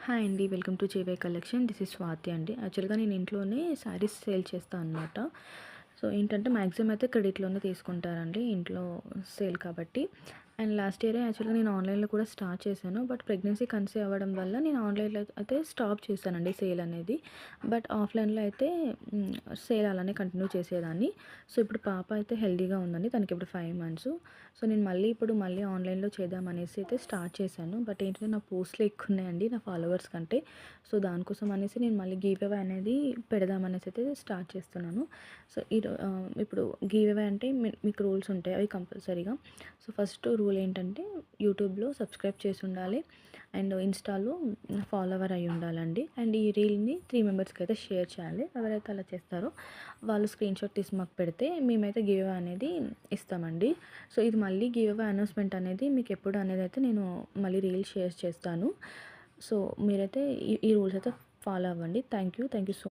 Hi అండి. Welcome to JY collection. This is Swathi అండి. యాక్చువల్‌గా నేను ఇంట్లోనే శారీస్ సేల్ చేస్తా అనమాట. సో, ఏంటంటే మాక్సిమం అయితే క్రెడిట్‌లోనే తీసుకుంటారండి ఇంట్లో సేల్ కాబట్టి. అండ్ లాస్ట్ ఇయరే యాక్చువల్‌గా నేను ఆన్‌లైన్‌లో కూడా స్టార్ట్ చేశాను. బట్ ప్రెగ్నెన్సీ కన్సీవ్ అవ్వడం వల్ల నేను ఆన్‌లైన్‌లో అయితే స్టాప్ చేశానండి సేల్ అనేది. బట్ ఆఫ్‌లైన్‌లో అయితే సేల్ అలానే కంటిన్యూ చేసేదాన్ని. సో, ఇప్పుడు పాప అయితే హెల్తీగా ఉందండి. తనకిప్పుడు 5 మంత్స్. సో, నేను మళ్ళీ ఆన్‌లైన్‌లో చేద్దామనేసి అయితే స్టార్ట్ చేశాను. బట్ ఏంటంటే నా పోస్ట్‌లు ఎక్కువున్నాయండి నా ఫాలోవర్స్ కంటే. సో, దానికోసం అనేసి నేను మళ్ళీ గివ్ అవే అనేది పెడదామనేసి అయితే స్టార్ట్ చేస్తున్నాను. సో, ఇప్పుడు గివ్ అవే అంటే మీకు రూల్స్ ఉంటాయి. అవి కంపల్సరీగా. సో, ఫస్ట్ రూల్ ఏంటంటే యూట్యూబ్‌లో సబ్స్క్రైబ్ చేసి ఉండాలి. అండ్ ఇన్‌స్టాలో ఫాలోవర్ అయ్యి ఉండాలండి. అండ్ ఈ రీల్‌ని 3 మెంబర్స్‌కి అయితే షేర్ చేయాలి. ఎవరైతే అలా చేస్తారో వాళ్ళు స్క్రీన్‌షాట్ తీసి మాకు పెడితే మేమైతే గివ్ అవే అనేది ఇస్తామండి. సో, ఇది మళ్ళీ గివ్ అవే అనౌన్స్‌మెంట్ అనేది మీకు ఎప్పుడు అనేది అయితే నేను మళ్ళీ రీల్ షేర్ చేస్తాను. సో, మీరైతే ఈ రూల్స్ అయితే ఫాలో అవ్వండి. Thank you. Thank you so